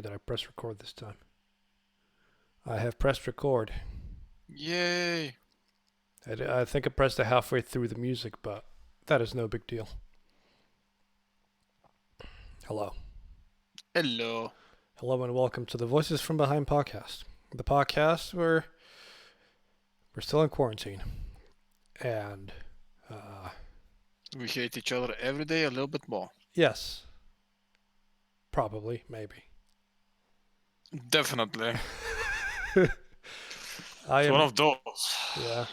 did I press record this time? I have pressed record. Yay! I think I pressed it halfway through the music, but that is no big deal. Hello. Hello. Hello and welcome to the Voices from Behind podcast. The podcast where we're still in quarantine. And, We hate each other every day a little bit more. yes. Probably, maybe. Definitely. I It's am, one of those. yeah.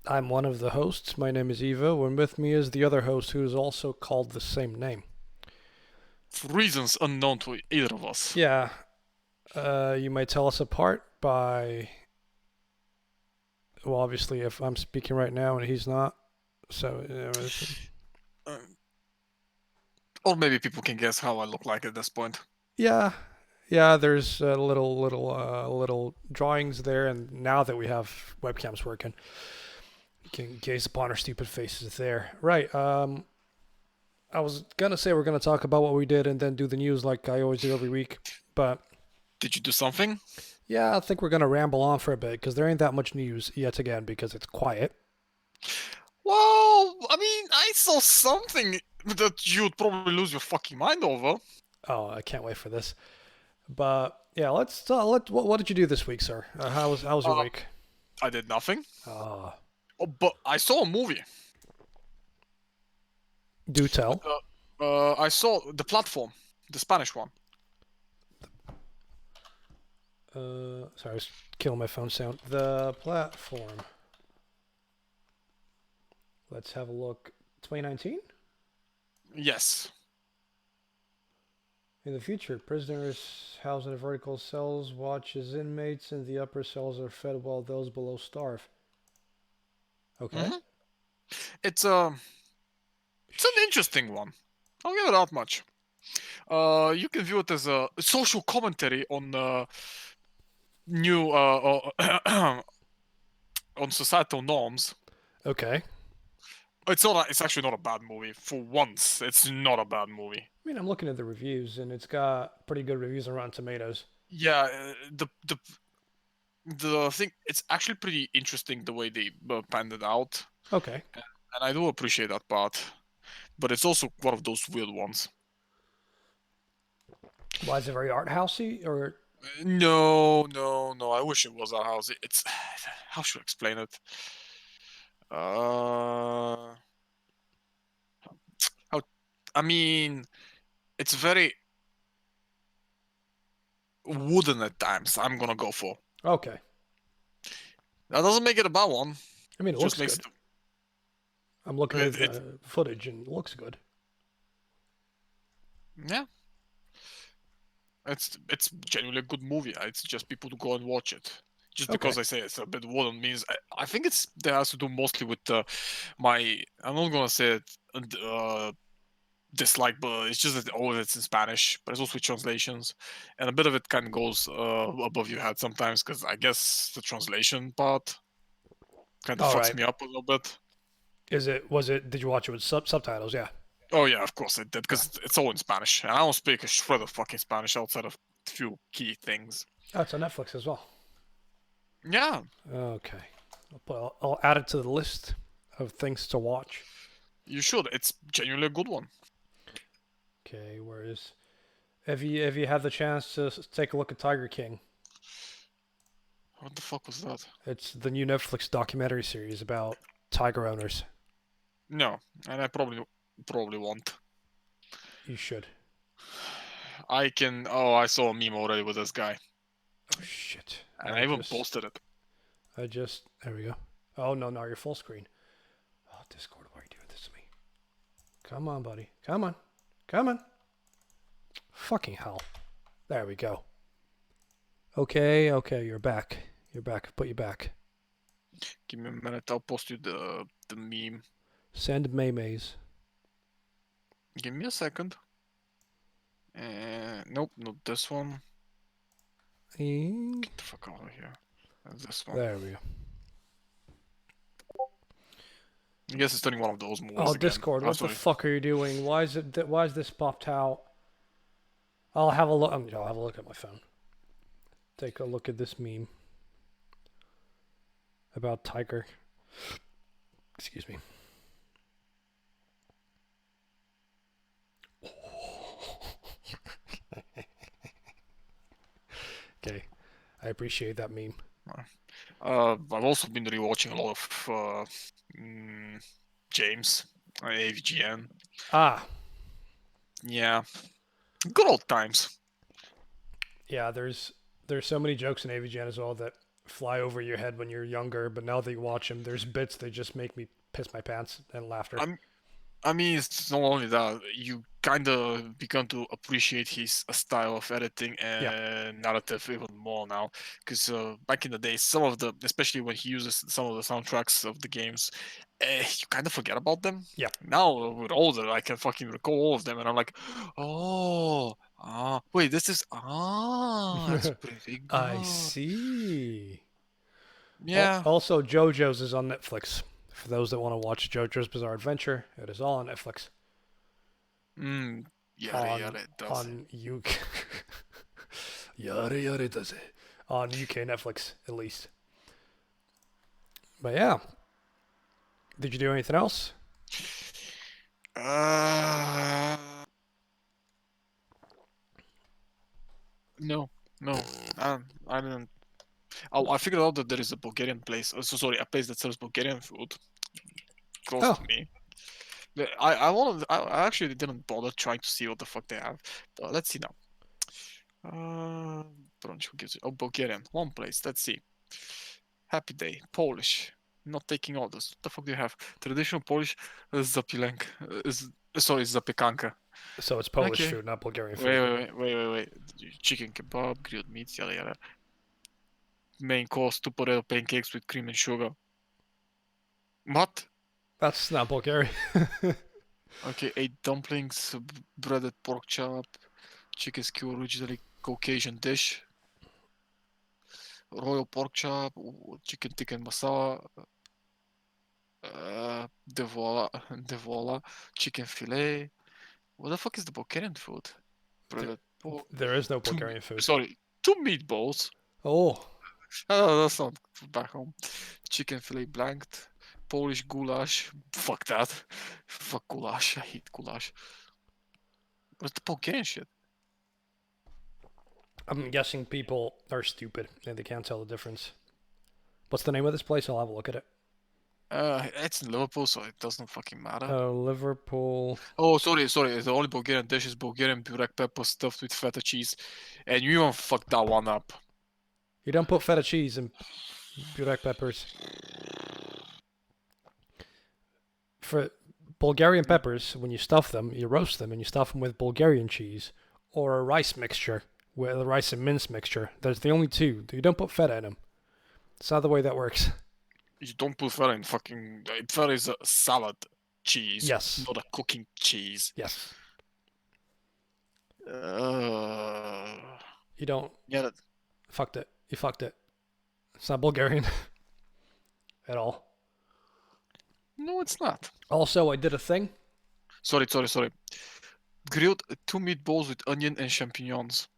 I'm one of the hosts. My name is Evo, and with me is the other host who is also called the same name. For reasons unknown to either of us. Yeah. You might tell us apart by, well, obviously, if I'm speaking right now and he's not. So, Uh, or maybe people can guess how I look like at this point. yeah. There's little drawings there, and now that we have webcams working, you can gaze upon our stupid faces there. Right. I was gonna say we're gonna talk about what we did and then do the news like I always do every week, but Did you do something? yeah, I think we're gonna ramble on for a bit because there ain't that much news yet again because it's quiet. Well, I mean, I saw something that you'd probably lose your fucking mind over. Oh, I can't wait for this. But yeah, what did you do this week, sir? How was your Uh, week? I did nothing. Uh, Oh, but I saw a movie. do tell. I saw The Platform, the Spanish one. Sorry, I was killing my phone sound. The platform. Let's have a look. 2019. Yes. In the future, prisoners housed in vertical cells watch as inmates in the upper cells are fed while those below starve. Okay. Mm-hmm. It's an interesting one. I'll give it that much. You can view it as a social commentary on new on societal norms. Okay. It's not. It's actually not a bad movie. For once, it's not a bad movie. I mean, I'm looking at the reviews, and it's got pretty good reviews on Rotten Tomatoes. Yeah, the thing. It's actually pretty interesting the way they panned it out, Okay. and I do appreciate that part. But it's also one of those weird ones. Why is it very art housey? Or No, no, no. I wish it was a house. It's how should I explain it? Uh, how? I mean, it's very wooden at times. I'm gonna go for. okay. That doesn't make it a bad one. I mean, It it just looks makes good. I'm looking at it the footage, and it looks good. yeah. It's genuinely a good movie. It's just people to go and watch it. Just Okay. because I say it's a bit wooden means I think it's that has to do mostly with my I'm not gonna say it dislike, but it's just that all of it's in Spanish, but it's also with translations, and a bit of it kind of goes above your head sometimes because I guess the translation part kind of All fucks right. me up a little bit. Did you watch it with subtitles? Yeah. Oh yeah, of course I did Yeah. because it's all in Spanish, and I don't speak a shred of fucking Spanish outside of a few key things. Oh, it's on Netflix as well. Yeah, Okay. I'll add it to the list of things to watch. you should. It's genuinely a good one. Okay, have you had the chance to take a look at Tiger King? What the fuck was that? It's the new Netflix documentary series about tiger owners. No, and I probably won't. You should. I can. Oh, I saw a meme already with this guy, Oh shit. and I even posted it. There we go. Oh no, no, you're full screen. Oh Discord, why are you doing this to me? Come on, buddy. Come on. Come on. Fucking hell. There we go. Okay, you're back. You're back. Put you back. Give me a minute. I'll post you the meme. Send Maymays. Give me a second. Nope, not this one. Get the fuck out of here. This one. There we go. I guess it's turning one of those movies Oh, again. Discord, what the fuck are you doing? Why is this popped out? I'll have a look. I'll have a look at my phone. Take a look at this meme about Tiger. Excuse me. Okay, I appreciate that meme. I've also been rewatching a lot of James, AVGN. Ah, Yeah, good old times. yeah. There's so many jokes in AVGN as well that fly over your head when you're younger, but now that you watch them, there's bits that just make me piss my pants and laughter. I mean, it's not only that, you kind of begin to appreciate his style of editing Yeah, and narrative even more now. Because back in the day, especially when he uses some of the soundtracks of the games, you kind of forget about them. yeah. Now, with older, I can fucking recall all of them, and I'm like, wait, that's pretty I good. see. Yeah. Also, JoJo's is on Netflix. For those that want to watch JoJo's Bizarre Adventure, it is all on Netflix. Mm, yeah, On it does. on UK. Yare yare does it. On UK Netflix, at least. But yeah, did you do anything else? Uh, no, no. I didn't. Oh, I figured out that there is a Bulgarian place. Sorry, a place that sells Bulgarian food close Oh, to me. I actually didn't bother trying to see what the fuck they have. But let's see now. Brunch, who gives it? Oh, Bulgarian. One place. Let's see. Happy Day. Polish. Not taking orders. What the fuck do you have? Traditional Polish zapilenka. Sorry, zapiekanka. so it's Polish Okay. food, not Bulgarian food. Wait. Chicken kebab, grilled meats, yada yada. Main course, two potato pancakes with cream and sugar. What? That's not Bulgarian. Okay, 8 dumplings, breaded pork chop, chicken skewer, originally Caucasian dish, royal pork chop, chicken tikka masala, devola, chicken fillet. What the fuck is the Bulgarian food? there, Breaded pork, there is no two, Bulgarian food. sorry, two meatballs. Oh, Oh, that's not back home. Chicken fillet blanked, Polish goulash. Fuck that. Fuck goulash. I hate goulash. What's the Bulgarian shit? I'm guessing people are stupid and they can't tell the difference. What's the name of this place? I'll have a look at it. It's in Liverpool, so it doesn't fucking matter. Liverpool. Oh, sorry. The only Bulgarian dish is Bulgarian burek pepper stuffed with feta cheese, and you even fucked that one up. You don't put feta cheese and burek peppers. For Bulgarian peppers, when you stuff them, you roast them and you stuff them with Bulgarian cheese or a rice mixture, with a rice and mince mixture. There's the only two. You don't put feta in them. It's not the way that works. You don't put feta in fucking. Feta is a salad cheese, Yes. not a cooking cheese. Yes. Uh, You don't. yeah, Fucked it. You fucked it. It's not Bulgarian at all. no, it's not. Also, I did a thing. Sorry. Grilled two meatballs with onion and champignons.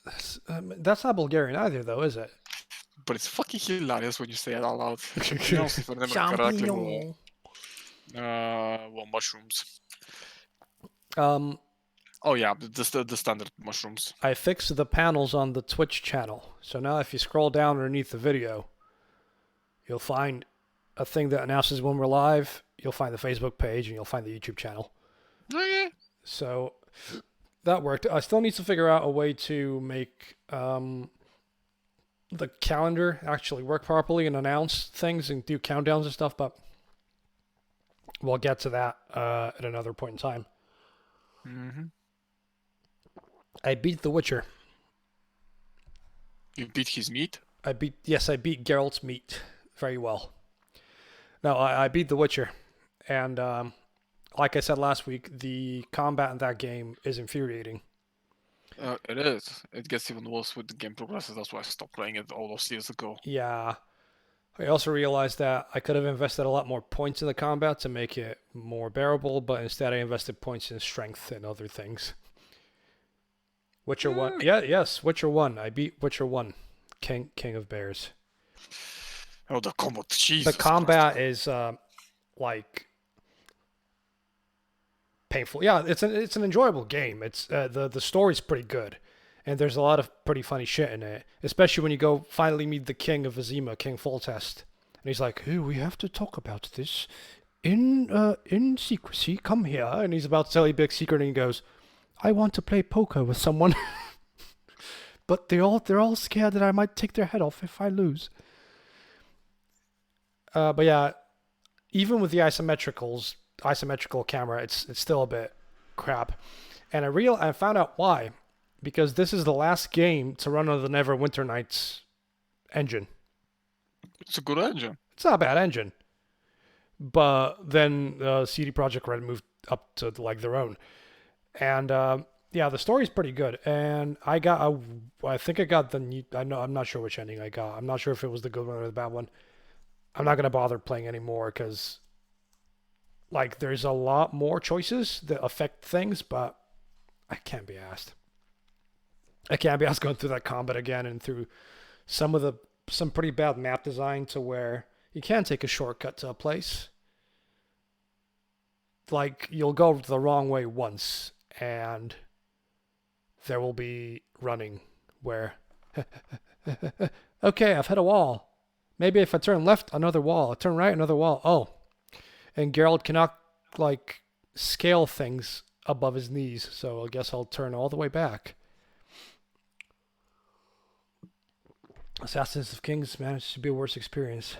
That's not Bulgarian either, though, is it? But it's fucking hilarious when you say it out loud. Champignons, if I remember correctly, Champignon. well, mushrooms. Um, Oh yeah, the standard mushrooms. I fixed the panels on the Twitch channel. So now if you scroll down underneath the video, you'll find a thing that announces when we're live. You'll find the Facebook page and you'll find the YouTube channel. Okay. So that worked. I still need to figure out a way to make the calendar actually work properly and announce things and do countdowns and stuff, but we'll get to that at another point in time. Mm-hmm. I beat The Witcher. You beat his meat? I beat Geralt's meat very well. No, I beat The Witcher, and like I said last week, the combat in that game is infuriating. It is. It gets even worse with the game progresses. That's why I stopped playing it all those years ago. Yeah, I also realized that I could have invested a lot more points in the combat to make it more bearable, but instead I invested points in strength and other things. Witcher 1. Mm, Yeah, yes, Witcher 1. I beat Witcher 1. King of Bears. oh, the combat, The Jesus Christ. combat is like painful. Yeah, it's an enjoyable game. It's the story's pretty good, and there's a lot of pretty funny shit in it. Especially when you go finally meet the king of Azima, King Foltest, and he's like, "Hey, we have to talk about this in secrecy. Come here." And he's about to tell you a big secret, and he goes, "I want to play poker with someone, but they're all scared that I might take their head off if I lose." But yeah, even with the isometrical camera, it's still a bit crap. And I found out why, because this is the last game to run on the Neverwinter Nights engine. It's a good engine. It's not a bad engine, but then CD Projekt Red moved up to like their own, and yeah, the story's pretty good. And I think I got the new, I know I'm not sure which ending I got. I'm not sure if it was the good one or the bad one. I'm not gonna bother playing anymore because like there's a lot more choices that affect things, but I can't be asked. I can't be asked going through that combat again and through some pretty bad map design to where you can take a shortcut to a place. Like you'll go the wrong way once and there will be running where okay, I've hit a wall. Maybe if I turn left, another wall. I turn right, another wall. Oh, and Geralt cannot like scale things above his knees, so I guess I'll turn all the way back. Assassins of Kings managed to be a worse experience.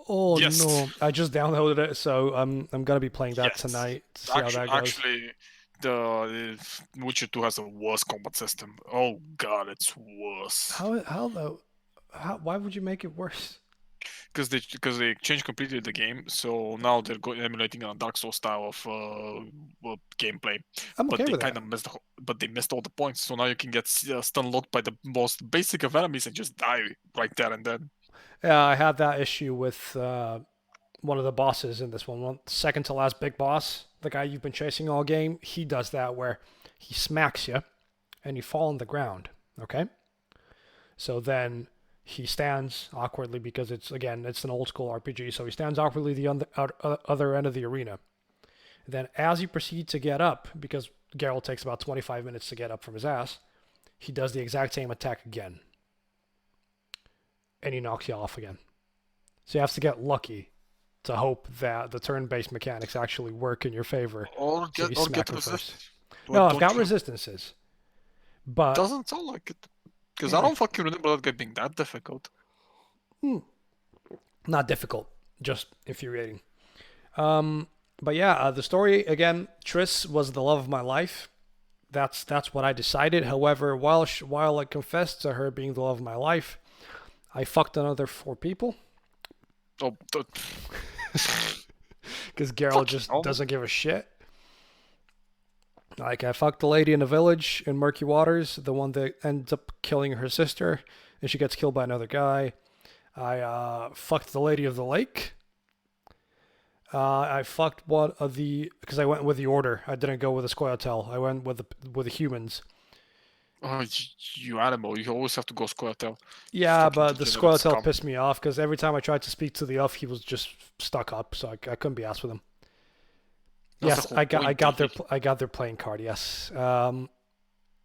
Oh Yes, no, I just downloaded it, so I'm gonna be playing that yes. tonight to see how that goes. Actually, the Witcher 2 has a worse combat system. Oh god, it's worse. How though? How why would you make it worse? Because they changed completely the game, so now they're emulating a Dark Souls style of gameplay. I'm But okay they with kind that. of but they missed all the points. So now you can get stun locked by the most basic of enemies and just die right there and then. Yeah, I had that issue with one of the bosses in this one, second to last big boss, the guy you've been chasing all game. He does that where he smacks you and you fall on the ground. Okay, so then he stands awkwardly because it's an old school RPG. So he stands awkwardly other end of the arena. Then as you proceed to get up, because Geralt takes about 25 minutes to get up from his ass, he does the exact same attack again, and he knocks you off again. So you have to get lucky to hope that the turn-based mechanics actually work in your favor. Or So you get smack him first. resist. No, I've Don't got you have? resistances, but Doesn't sound like it. Because I eh, don't fucking remember that guy being that difficult. not difficult, just infuriating. Um, but yeah, the story again. Triss was the love of my life. That's what I decided. However, while I confessed to her being the love of my life, I fucked another four people Oh, because Geralt fucking just hell. doesn't give a shit. Like I fucked the lady in the village in Murky Waters, the one that ends up killing her sister, and she gets killed by another guy. I fucked the lady of the lake. I fucked one of the because I went with the order. I didn't go with the Scoia'tael. I went with the humans. Oh, you animal. You always have to go square tail. You Yeah, fucking but the degenerate Scoia'tael scum. pissed me off because every time I tried to speak to the elf, he was just stuck up, so I couldn't be asked with him. That's the Yes, whole I point, got Deke. their playing card. Yes,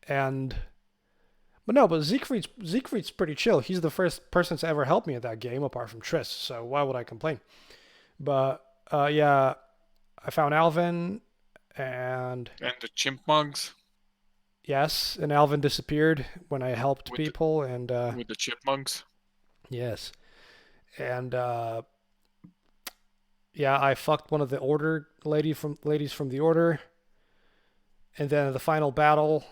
and but no, but Siegfried's pretty chill. He's the first person to ever help me in that game, apart from Triss. So why would I complain? But yeah, I found Alvin, and And the chipmunks yes, and Alvin disappeared when I helped with people, and with the chipmunks. yes, and yeah, I fucked one of the order ladies from the order, and then in the final battle,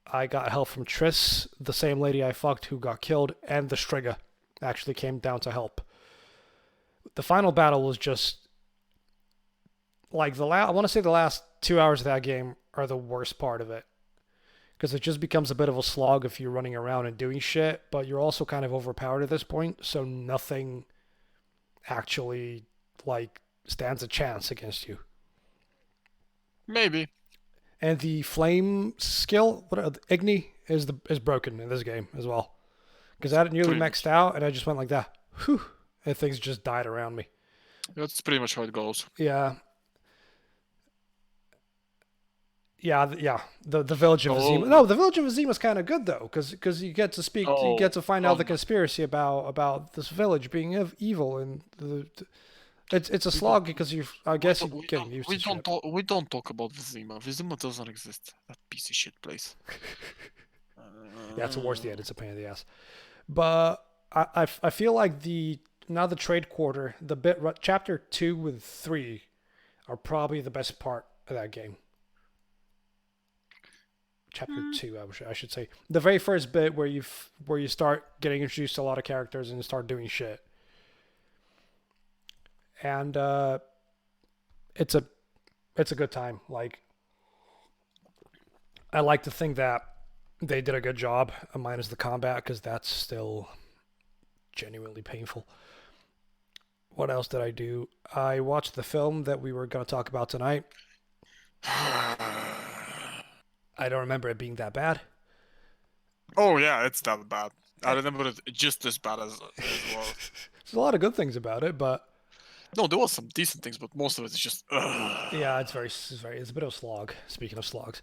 I got help from Triss, the same lady I fucked who got killed, and the Striga actually came down to help. The final battle was just like I want to say the last 2 hours of that game are the worst part of it because it just becomes a bit of a slog if you're running around and doing shit, but you're also kind of overpowered at this point, so nothing actually like stands a chance against you. Maybe. And the flame skill, Igni, is broken in this game as well. Because I had it nearly Pretty maxed much. out, and I just went like that. Whew, and things just died around me. That's pretty much how it goes. Yeah, yeah. The village of Azima. Oh, No, the village of Azima is kind of good though, because you get to speak, you get oh, to find out oh the no. conspiracy about this village being evil, and it's a We don't, slog because you, I guess, you're we getting don't, used we to don't shit. talk, we don't talk about Vizima. Vizima doesn't exist. That piece of shit place. Yeah, it's the worst yet. It's a pain in the ass. But I feel like the trade quarter, the bit chapter 2 and 3 are probably the best part of that game. Chapter Mm. 2, I should say. The very first bit where you start getting introduced to a lot of characters and start doing shit. And it's a it's a good time. Like, I like to think that they did a good job, minus the combat, because that's still genuinely painful. What else did I do? I watched the film that we were going to talk about tonight. I don't remember it being that bad. Oh yeah, it's that bad. I remember it just as bad as well. There's a lot of good things about it, but No, there was some decent things, but most of it is just. yeah, it's a bit of a slog. Speaking of slogs,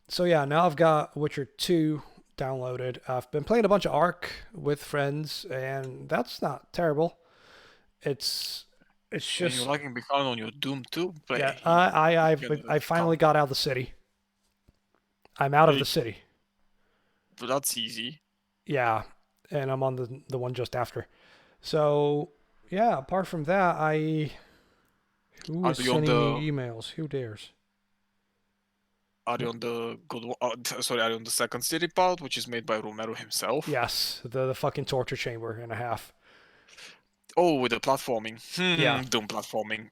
so yeah, now I've got Witcher 2 downloaded. I've been playing a bunch of Ark with friends, and that's not terrible. It's it's And you're just lagging behind on your Doom 2 yeah. play. I finally got out of the city. I'm out of the city. But that's easy. Yeah, and I'm on the one just after. So yeah, apart from that, who Are is you on sending the me emails? Who dares? Are you on the sorry, are you on the second city part, which is made by Romero himself? Yes, the fucking torture chamber and a half. Oh, with the platforming. Yeah, Doom platforming.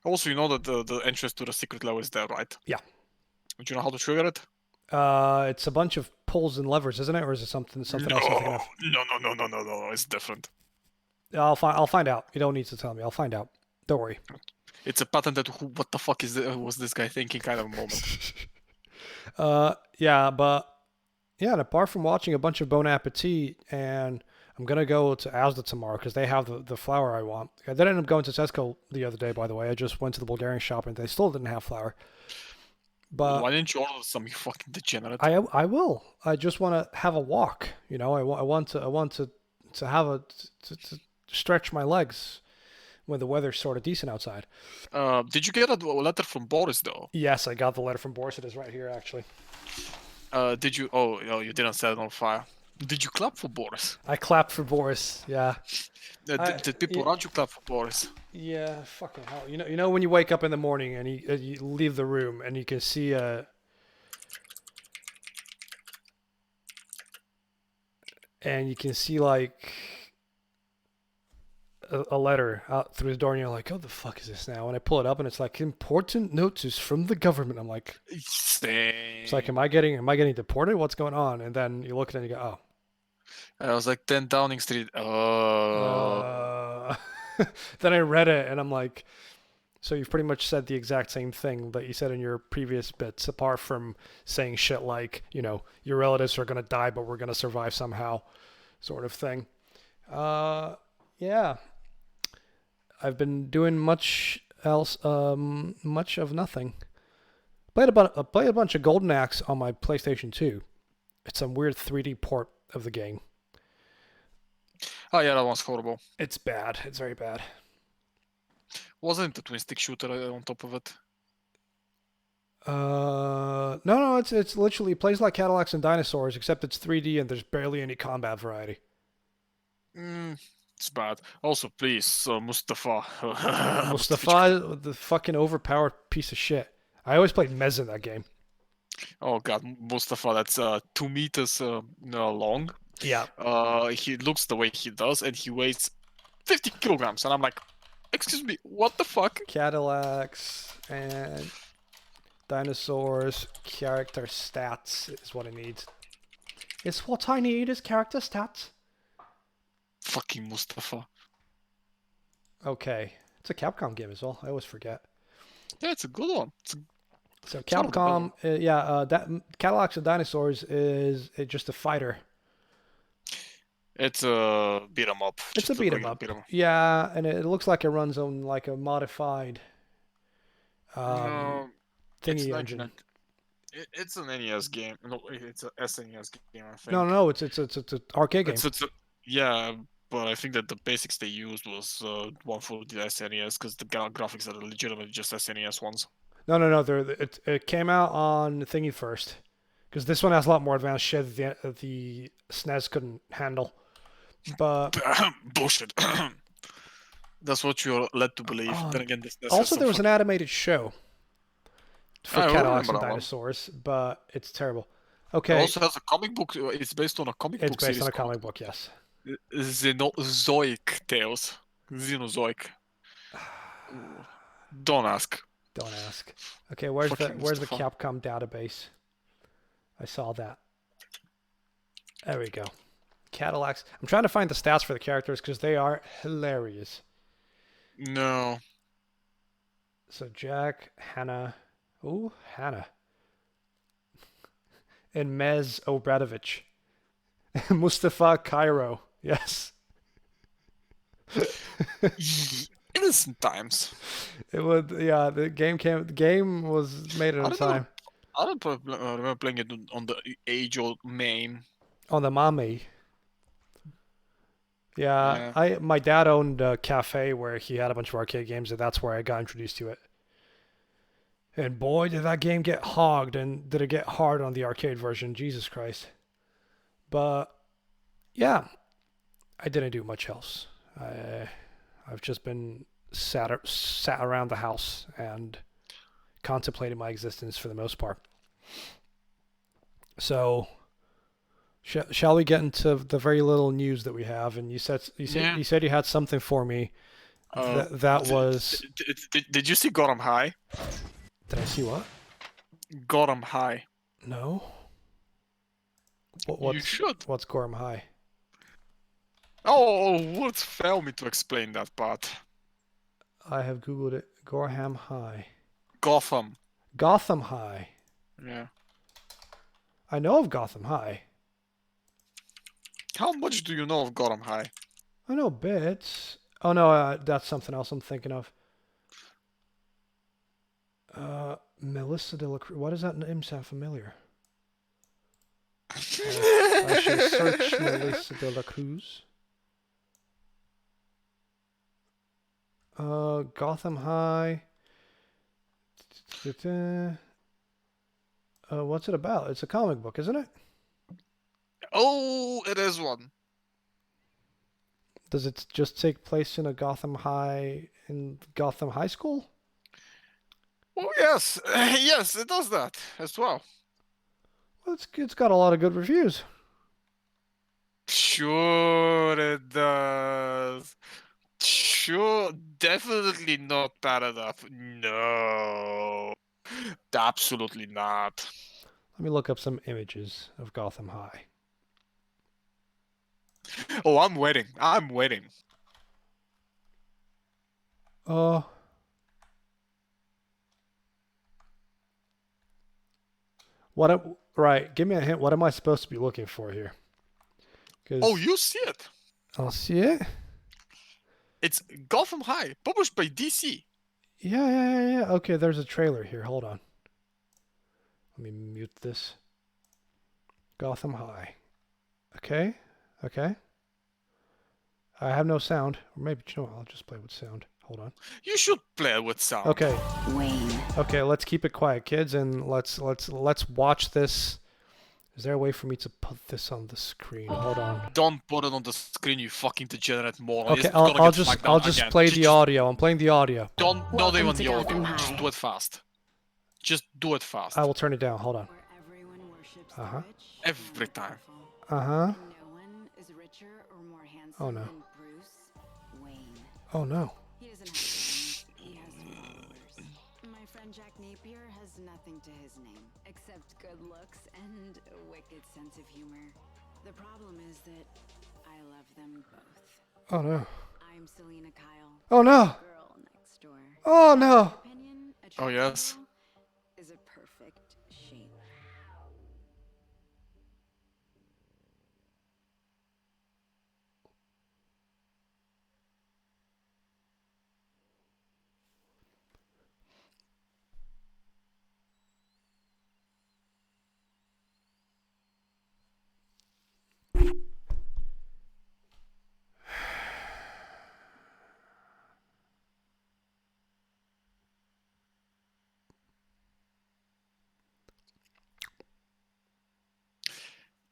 Also, you know that the entrance to the secret level is there, right? yeah. Do you know how to trigger it? It's a bunch of pulls and levers, isn't it, or is it something else I'm thinking No, of? no. It's different. I'll find out. You don't need to tell me. I'll find out. Don't worry. It's a patented what the fuck was this guy thinking kind of moment. Yeah, but yeah, and apart from watching a bunch of Bon Appetit, and I'm gonna go to Asda tomorrow because they have the flour I want. I did end up going to Tesco the other day, by the way. I just went to the Bulgarian shop and they still didn't have flour. But Why didn't you order some, you fucking degenerate? I will. I just want to have a walk. You know, I want to have to stretch my legs when the weather's sort of decent outside. Did you get a letter from Boris though? Yes, I got the letter from Boris. It is right here, actually. Did you? Oh, no, you didn't set it on fire. Did you clap for Boris? I clapped for Boris. Yeah. Did people around you clap for Boris? Yeah, fucking hell. You know when you wake up in the morning and you leave the room and you can see like a letter out through the door and you're like, oh, the fuck is this now? And I pull it up and it's like important notice from the government. I'm like, it's like, Same. am I getting deported? What's going on? And then you look at it and you go, I was like 10 Downing Street. Oh. oh. Then I read it and I'm like, so you've pretty much said the exact same thing that you said in your previous bits, apart from saying shit like, your relatives are gonna die, but we're gonna survive somehow, sort of thing. Yeah, I've been doing much else, much of nothing. Played a bunch of Golden Axe on my PlayStation 2. It's some weird 3D port of the game. Oh yeah, that one's horrible. It's bad. It's very bad. Wasn't it a twin stick shooter on top of it? No, it's literally plays like Cadillacs and Dinosaurs, except it's 3D and there's barely any combat variety. It's bad. Also, please, Mustafa. Mustafa, the fucking overpowered piece of shit. I always played Mez in that game. Oh god, Mustafa, that's 2 meters long. Yeah. He looks the way he does, and he weighs 50 kilograms, and I'm like, excuse me, what the fuck? Cadillacs and Dinosaurs character stats is what I need. It's what I need is character stats. Fucking Mustafa. Okay. It's a Capcom game as well. I always forget. Yeah, it's a good one. So It's one of the better Capcom, that Cadillacs and Dinosaurs is just a fighter. It's a beat 'em up. It's a Just a beat 'em regular up. beat 'em up. Yeah, and it looks like it runs on like a modified No, it's thingy engine. 1990. It's an NES game. No, it's a SNES game, I No, think. no, no. It's an arcade game. Yeah, but I think that the basics they used was one for the SNES because the graphics are legitimately just SNES ones. No, no, no. It came out on thingy first, because this one has a lot more advanced shit that the SNES couldn't handle. But Bullshit. That's what you're led to believe. oh, Then again, this has also some there was an fucking. animated show for I Cadillacs remember and that one. Dinosaurs, but it's terrible. It Okay, also has a comic book. It's based on a comic it's book based on series a called comic book, yes. Xenozoic Tales. Xenozoic. Ooh. Don't ask. Don't ask. Okay, Fucking where's the Mustafa. Capcom database? I saw that. There we go. Cadillacs. I'm trying to find the stats for the characters because they are hilarious. No. So Jack, Hannah. Ooh, Hannah. And Mez Obradovich. Mustafa Cairo. Yes. Innocent times. It would, yeah, the game was made at I a don't time. remember playing it on the age-old MAME. On the Mami. Yeah, Yeah. my dad owned a cafe where he had a bunch of arcade games, and that's where I got introduced to it. And boy, did that game get hogged, and did it get hard on the arcade version. Jesus Christ. But yeah, I didn't do much else. I've just been sat around the house and contemplated my existence for the most part. So, shall we get into the very little news that we have? And Yeah. you said you had something for me. That was. Did you see Gotham High? Did I see what? Gotham High. No. You should. What's Gorham High? Oh, words fail me to explain that part. I have googled it. Gorham High. Gotham. Gotham High. Yeah. I know of Gotham High. How much do you know of Gotham High? I know bits. Oh no, that's something else I'm thinking of. Melissa de la Cruz. Why does that name sound familiar? I should search Melissa de la Cruz. Gotham High. What's it about? It's a comic book, isn't it? Oh, it is one. Does it just take place in Gotham High School? Oh yes, yes, it does that as well. Well, it's got a lot of good reviews. Sure, it does. Sure, definitely not bad enough. No, absolutely not. Let me look up some images of Gotham High. Oh, I'm waiting. I'm waiting. Right, give me a hint. What am I supposed to be looking for here? Oh, you see it. I'll see it. It's Gotham High, published by DC. Yeah. Okay, there's a trailer here. Hold on. Let me mute this. Gotham High. Okay. I have no sound. Or maybe, you know what, I'll just play with sound. Hold on. You should play with sound. Okay. Wayne. Okay, let's keep it quiet, kids, and let's watch this. Is there a way for me to put this on the screen? Hold on. Don't put it on the screen, you fucking degenerate moron. Okay, I'll just play the audio. I'm playing the audio. Don't Welcome even to the audio. Gotham High. Just do it fast. Just do it fast. I will turn it down. Hold on. Where everyone worships Uh-huh. the rich Every and time. powerful, Uh-huh. and no one is richer or more handsome Oh, no. than Bruce Wayne. Oh no. He doesn't have friends, he has followers. My friend And Jack Napier has nothing to his name except good looks and a wicked sense of humor. The problem is that I love them both. Oh no. I'm Selena Kyle. Oh no. Girl next door. Oh In no. my opinion, a Oh, yes. triangle is a perfect shape.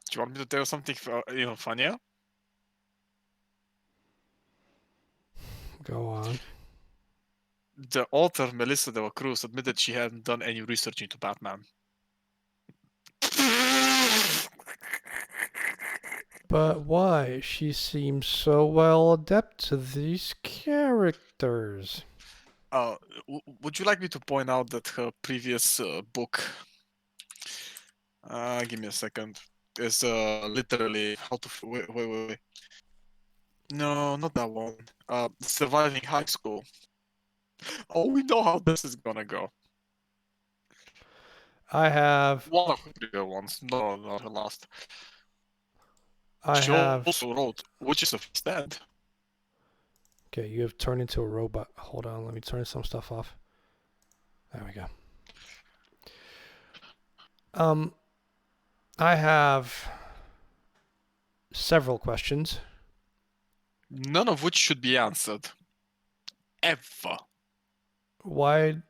Do you want me to tell you something even funnier? Go on. The author, Melissa de la Cruz, admitted she hadn't done any research into Batman. But why? She seems so well adept to these characters. Would you like me to point out that her previous book, give me a second, is literally how to wait. No, not that one. Surviving high school. Oh, we know how this is gonna go. I have One of the bigger ones. No, not her last. I She have also wrote Witches of East End. Okay, you have turned into a robot. Hold on, let me turn some stuff off. There we go. I have several questions. None of which should be answered. Ever. Why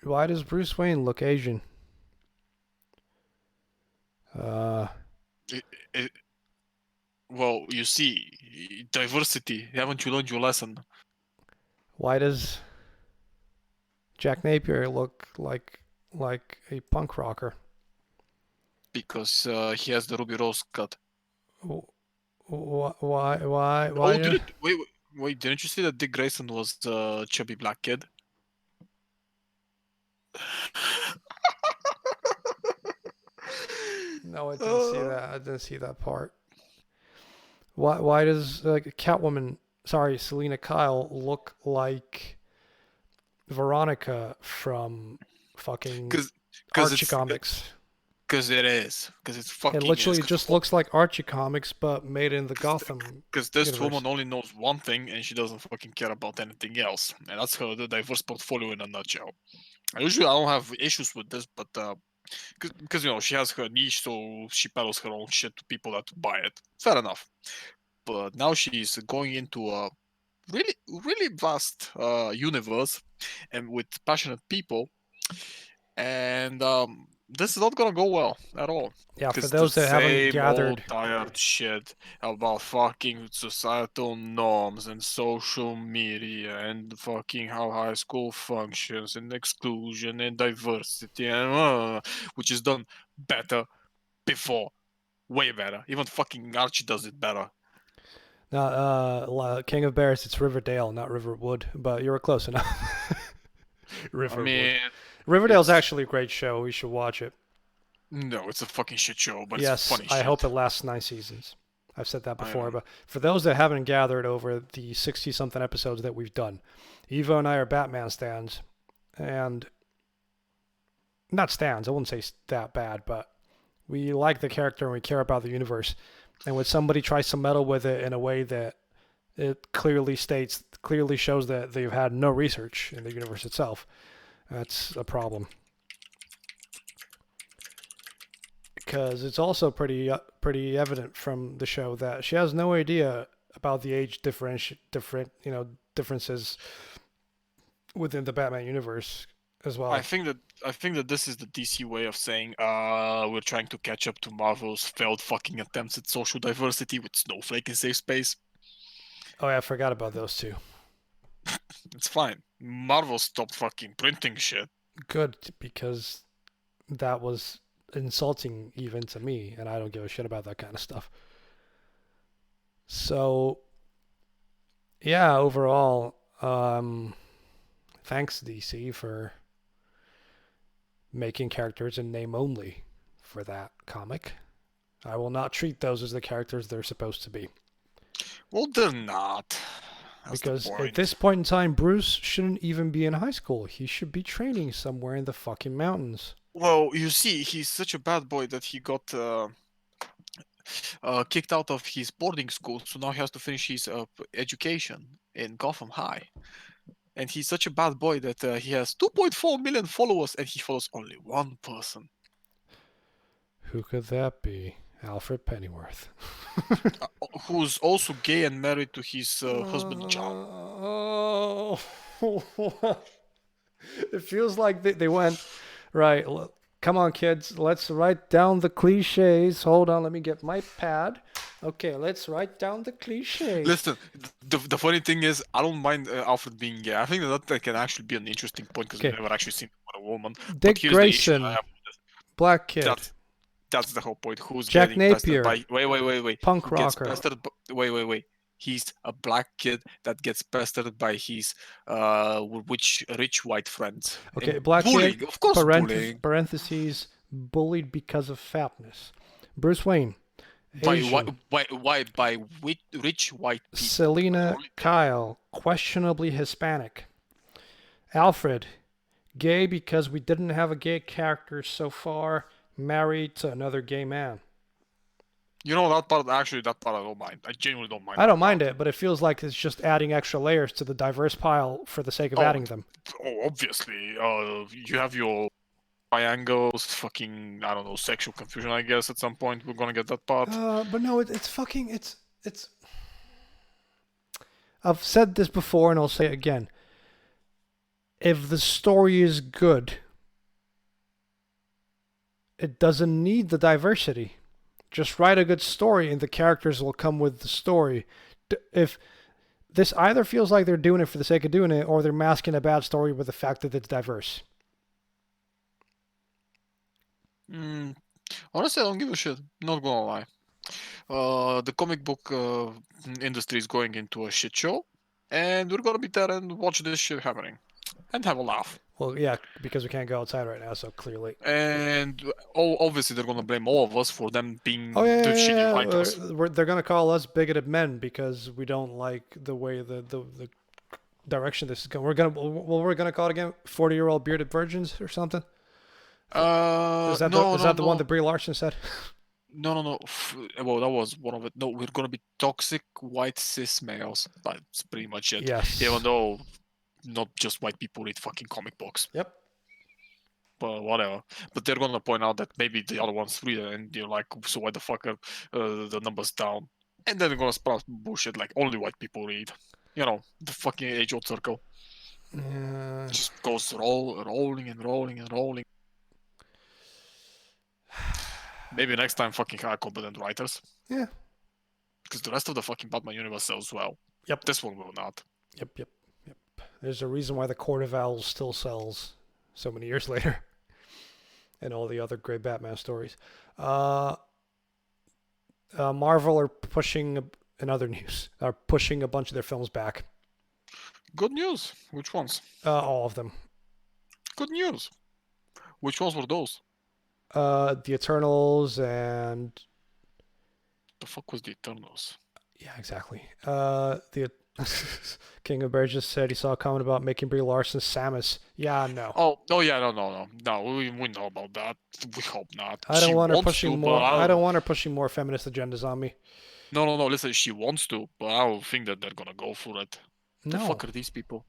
does Bruce Wayne look Asian? Well, you see, diversity. Haven't you learned your lesson? Why does Jack Napier look like a punk rocker? Because he has the Ruby Rose cut. Why? Oh, wait, didn't you see that Dick Grayson was a chubby black kid? No, I didn't see that. I didn't see that part. Why does Catwoman, sorry, Selena Kyle look like Veronica from fucking Because Archie it's comics? because it is. Because it's It fucking literally is. just looks like Archie comics, but made in the Gotham Because this universe. woman only knows one thing and she doesn't fucking care about anything else. And that's her the diverse portfolio in a nutshell. Usually I don't have issues with this, but because you know she has her niche, so she peddles her own shit to people that buy it. Fair enough. But now she's going into a really vast universe and with passionate people, and this is not gonna go well at all. Yeah, for Because the those that haven't same old gathered, tired shit about fucking societal norms and social media and fucking how high school functions and exclusion and diversity and which is done better before, way better. Even fucking Archie does it better. King of Bears, it's Riverdale, not Riverwood, but you were close enough. I Riverwood. mean, Riverdale's it's- actually a great show. We should watch it. no, it's a fucking shit show, but Yes, it's funny I shit. hope it lasts 9 seasons. I've said that I before, know. but for those that haven't gathered over the 60-something episodes that we've done, Evo and I are Batman stans, and not stans, I wouldn't say that bad, but we like the character and we care about the universe. And when somebody tries to meddle with it in a way that it clearly shows that they've had no research in the universe itself, that's a problem. Because it's also pretty evident from the show that she has no idea about the age differences within the Batman universe as well. I think that this is the DC way of saying we're trying to catch up to Marvel's failed fucking attempts at social diversity with Snowflake in safe space. Oh yeah, I forgot about those two. It's fine. Marvel stopped fucking printing shit. Good, because that was insulting even to me, and I don't give a shit about that kind of stuff. So yeah, overall, thanks DC for making characters in name only for that comic. I will not treat those as the characters they're supposed to be. Well, they're not. That's the Because at point. this point in time, Bruce shouldn't even be in high school. He should be training somewhere in the fucking mountains. Well, you see, he's such a bad boy that he got kicked out of his boarding school, so now he has to finish his education in Gotham High. And he's such a bad boy that he has 2.4 million followers, and he follows only one person. Who could that be? Alfred Pennyworth. Who's also gay and married to his husband John. Oh, it feels like they went, right, come on, kids, let's write down the cliches. Hold on, let me get my pad. Okay, let's write down the cliches. Listen, the funny thing is, I don't mind Alfred being gay. I think that can actually be an interesting point because Okay. we've never actually seen him with a woman. But Dick here's the issue I Grayson, have with this. black kid, That's the whole point. Who's Jack getting pestered Napier, by? Wait. punk Who gets rocker. pestered? Wait. He's a black kid that gets pestered by his rich white friends. Okay, And black bullying, kid, of course, bullying. parentheses, bullied because of fatness. Bruce Wayne, By Asian. by rich white people. Selena Kyle, questionably Hispanic. Alfred, gay because we didn't have a gay character so far, married to another gay man. You know that part. Actually, that part I don't mind. I genuinely don't mind. I don't mind it, but it feels like it's just adding extra layers to the diverse pile for the sake of adding them. Oh, obviously. You have your triangles, fucking, I don't know, sexual confusion, I guess, at some point. We're gonna get that part. But no, it's fucking, it's. I've said this before and I'll say it again. If the story is good, it doesn't need the diversity. Just write a good story and the characters will come with the story. If this either feels like they're doing it for the sake of doing it or they're masking a bad story with the fact that it's diverse. Honestly, I don't give a shit. Not gonna lie. The comic book industry is going into a shit show, and we're gonna be there and watch this shit happening, and have a laugh. Well, yeah, because we can't go outside right now, so clearly. And obviously, they're gonna blame all of us for them being Oh yeah, the yeah, shitty yeah. writers. They're gonna call us bigoted men because we don't like the way the direction this is going. We're gonna call it again 40-year-old bearded virgins or something. Is that the one that Brie Larson said? No. Well, that was one of it. No, we're gonna be toxic white cis males. That's pretty much it. Yes. Even though not just white people read fucking comic books. Yep. But whatever. But they're gonna point out that maybe the other ones read it, and you're like, so why the fuck are the numbers down? And then they're gonna sprout bullshit like only white people read. You know, the fucking age-old circle. Yeah. Just goes rolling and rolling and rolling. Maybe next time fucking hire competent writers. Yeah. Because the rest of the fucking Batman universe sells well. Yep. This one will not. Yep. There's a reason why the Court of Owls still sells so many years later. And all the other great Batman stories. Marvel are pushing, in other news, are pushing a bunch of their films back. Good news. Which ones? All of them. Good news. Which ones were those? The Eternals and... The fuck was the Eternals? Yeah, exactly. The King of Bears just said he saw a comment about making Brie Larson Samus. Yeah, no. Oh yeah, no. We know about that. We hope not. I don't want her pushing more feminist agendas on me. No. Listen, she wants to, but I don't think that they're gonna go for it. No. The fuck are these people?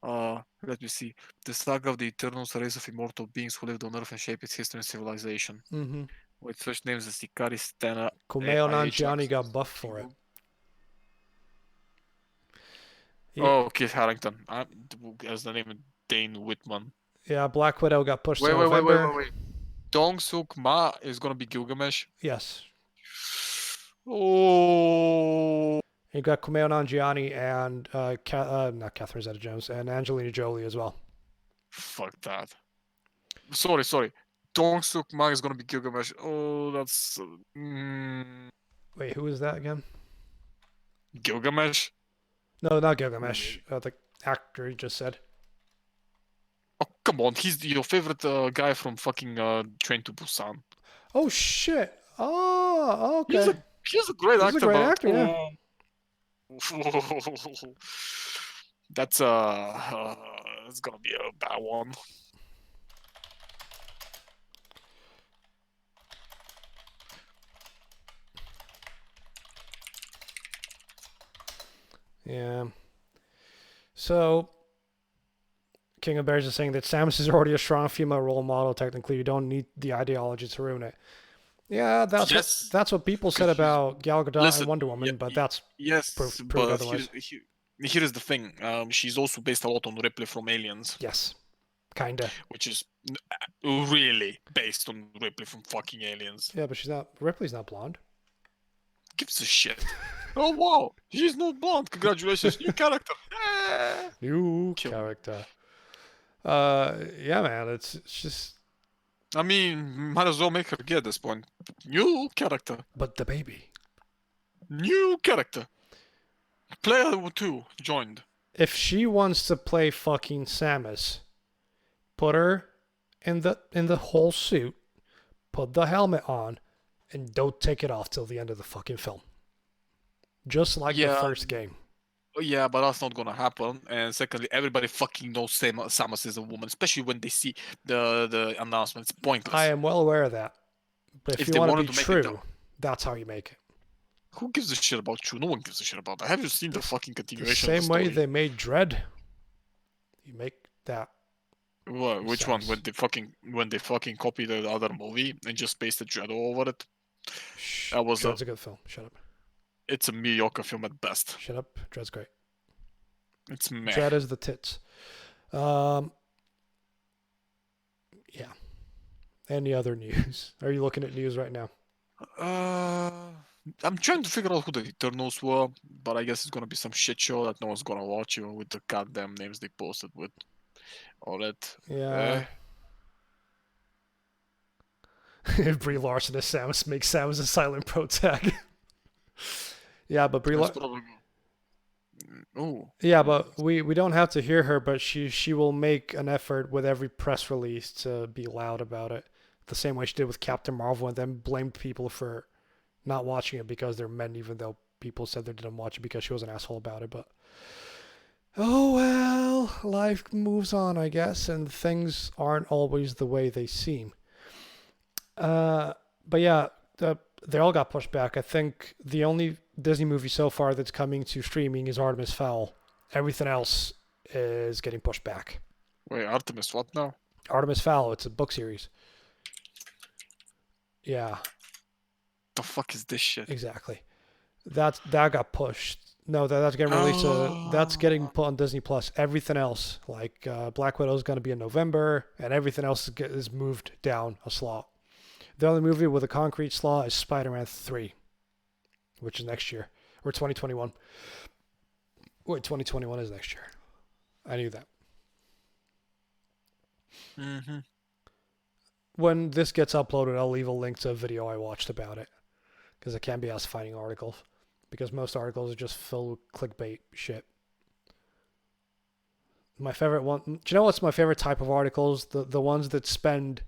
Let me see. The saga of the Eternals, a race of immortal beings who lived on Earth and shaped its history and civilization. Mm-hmm. With such names as Ikari, Stena, Kumail Nanjiani got buffed for it. Oh, Kit Harington. As the name Dane Whitman. Yeah, Black Widow got pushed to November. Wait. Dong Suk Ma is gonna be Gilgamesh. Yes. Oh. You got Kumail Nanjiani and not Catherine Zeta-Jones and Angelina Jolie as well. Fuck that. Sorry. Dong Suk Ma is gonna be Gilgamesh. Oh, that's. Wait, who is that again? Gilgamesh? No, not Gilgamesh. The actor you just said. Oh, come on. He's your favorite guy from fucking Train to Busan. Oh shit. Oh, He's okay. a great He's a actor, great but actor, yeah. that's it's gonna be a bad one. Yeah. So King of Bears is saying that Samus is already a strong female role model. Technically, you don't need the ideology to ruin it. Yeah, Yes, that's what people said because she's about Gal Gadot and listen. Wonder Woman, but that's Yes, proved but otherwise. here is the thing. She's also based a lot on Ripley from Aliens, Yes, kinda. which is really based on Ripley from fucking Aliens. Yeah, but she's not. Ripley's not blonde. Gives a shit. Oh wow, she's not blonde. Congratulations, new character. New Kill me. character. Yeah, man. It's just. I mean, might as well make her gay at this point. New character. But the baby. New character. Player 2 joined. If she wants to play fucking Samus, put her in the whole suit, put the helmet on, and don't take it off till the end of the fucking film. Just like the first game. Yeah, but that's not gonna happen. And secondly, everybody fucking knows Samus is a woman, especially when they see the announcement. It's pointless. I am well aware of that. But if you they want to wanted be to make it true, that's how you make it. Who gives a shit about True? No one gives a shit about that. Have you seen the fucking The continuation same of the way story? they made Dread. You make that. What, which one? Samus. When they fucking copied the other movie and just pasted Dread all over it? Shh, That was Dread's a good film. Shut up. It's a mediocre film at best. Shut up. Dread's great. It's meh. Dread is the tits. Yeah. Any other news? Are you looking at news right now? I'm trying to figure out who the Eternals were, but I guess it's gonna be some shit show that no one's gonna watch, even with the goddamn names they posted with all that. Yeah. Brie Larson as Samus makes Samus a silent pro tag. Yeah, but Brie Larson. Oh. Yeah, but we don't have to hear her, but she will make an effort with every press release to be loud about it. The same way she did with Captain Marvel and then blamed people for not watching it because they're men, even though people said they didn't watch it because she was an asshole about it. But oh well, life moves on, I guess, and things aren't always the way they seem. But yeah, they all got pushed back. I think the only Disney movie so far that's coming to streaming is Artemis Fowl. Everything else is getting pushed back. Wait, Artemis, what now? Artemis Fowl, it's a book series. Yeah. The fuck is this shit? Exactly. That got pushed. No, that's getting released. That's getting put on Disney Plus. Everything else, like Black Widow, is going to be in November, and everything else is moved down a slot. The only movie with a concrete slot is Spider-Man 3, which is next year, or 2021. Wait, 2021 is next year. I knew that. Mm-hmm. When this gets uploaded, I'll leave a link to a video I watched about it, because it can't be us finding articles, because most articles are just filled with clickbait shit. My favorite one. Do you know what's my favorite type of articles? The ones that spend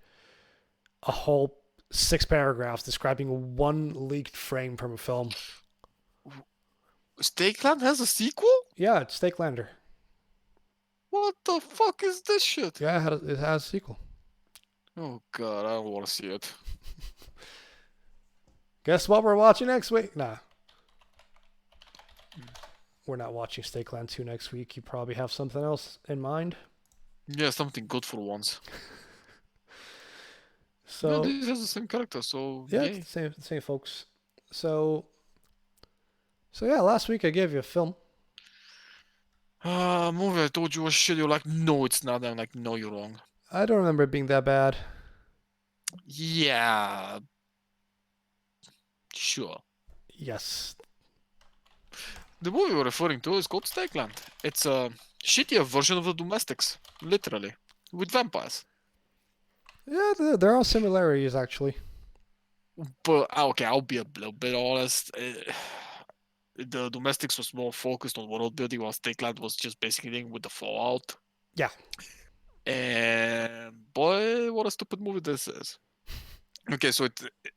a whole 6 paragraphs describing one leaked frame from a film. Stakeland has a sequel? Yeah, it's Stakelander. What the fuck is this shit? Yeah, it has a sequel. Oh god, I don't want to see it. Guess what we're watching next week? Nah. We're not watching Stakeland 2 next week. You probably have something else in mind. Yeah, something good for once. So yeah, this has the same character, so yeah, it's the same folks. So yeah, last week I gave you a film. Movie I told you was shit. You're like, no, it's not. I'm like, no, you're wrong. I don't remember it being that bad. Yeah. Sure. Yes. The movie we're referring to is called Stakeland. It's a shittier version of The Domestics, literally, with vampires. Yeah, there are similarities actually. But okay, I'll be a little bit honest. The Domestics was more focused on world building, while Stakeland was just basically with the Fallout. Yeah. And boy, what a stupid movie this is. Okay, so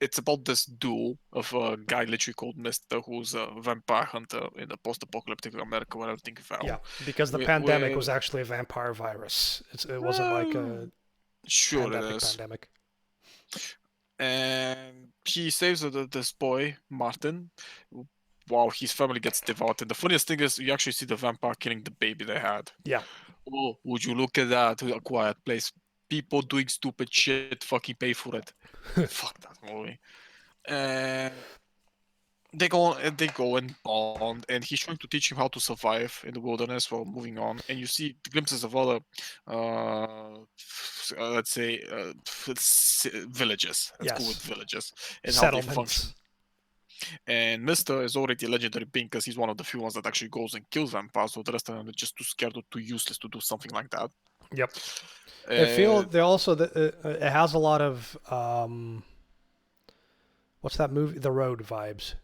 it's about this duel of a guy literally called Mister, who's a vampire hunter in a post-apocalyptic America where everything Yeah, fell. because the pandemic was actually a vampire virus. It wasn't like a Sure it pandemic is. pandemic. And he saves this boy Martin, while his family gets devoured. And the funniest thing is, you actually see the vampire killing the baby they had. Yeah. Oh, would you look at that? A quiet place. People doing stupid shit, fucking pay for it. Fuck that movie. And they go and bond, and he's trying to teach him how to survive in the wilderness while moving on. And you see glimpses of other, let's say, villages. Let's go with Yes. villages and how they function. Settlements. And Mister is already a legendary being because he's one of the few ones that actually goes and kills vampires. So the rest of them are just too scared or too useless to do something like that. Yep. It feel Uh, they also it has a lot of what's that movie? The Road vibes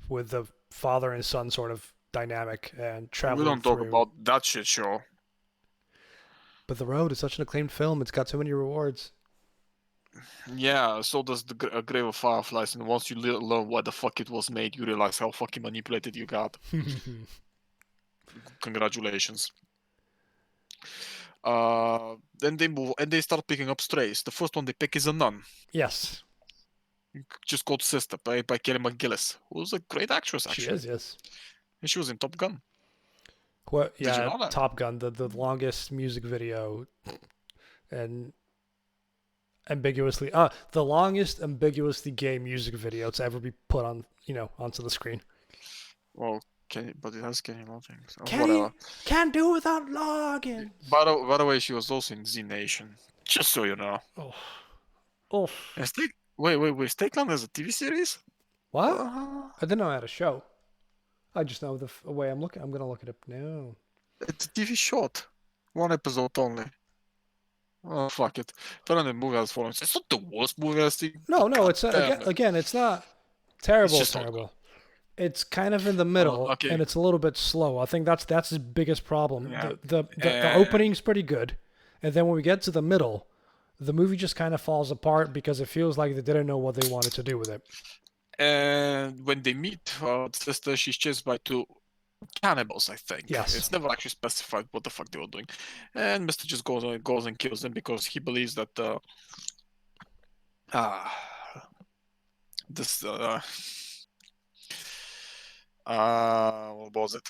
with the father and son sort of dynamic and we traveling don't talk through. about that shit show. But The Road is such an acclaimed film. It's got so many rewards. Yeah, so does the Grave of Fireflies, and once you learn why the fuck it was made, you realize how fucking manipulated you got. Congratulations. Then they move and they start picking up strays. The first one they pick is a nun, Yes, just called Sister, played by Kelly McGillis, who's a great actress she actually. is. Yes. And she was in Top Gun. What? Did you Yeah, know that? Top Gun, the longest music video, and the longest ambiguously gay music video to ever be put on onto the screen. Well, but it has Kenny Loggins. Kenny Whatever. can't do without logging. By the way, she was also in Z Nation. Just so you know. Oh, oh. And wait. Stakeland is a TV series? What? Uh, I didn't know I had a show. I just know the way I'm looking. I'm gonna look it up now. it's a TV short. One episode only. Oh, fuck it. Apparently, the movie has followings. It's not the worst movie I've seen. No, no. God It's damn it. again. It's not It's terrible. just not good. Terrible. It's kind of in the middle, Okay. and it's a little bit slow. I think that's his biggest problem. Yeah. The opening's pretty good, and then when we get to the middle, the movie just kind of falls apart because it feels like they didn't know what they wanted to do with it. And when they meet her sister, she's chased by two cannibals, I think. Yes. It's never actually specified what the fuck they were doing. And Mister just goes and kills them because he believes that this what was it?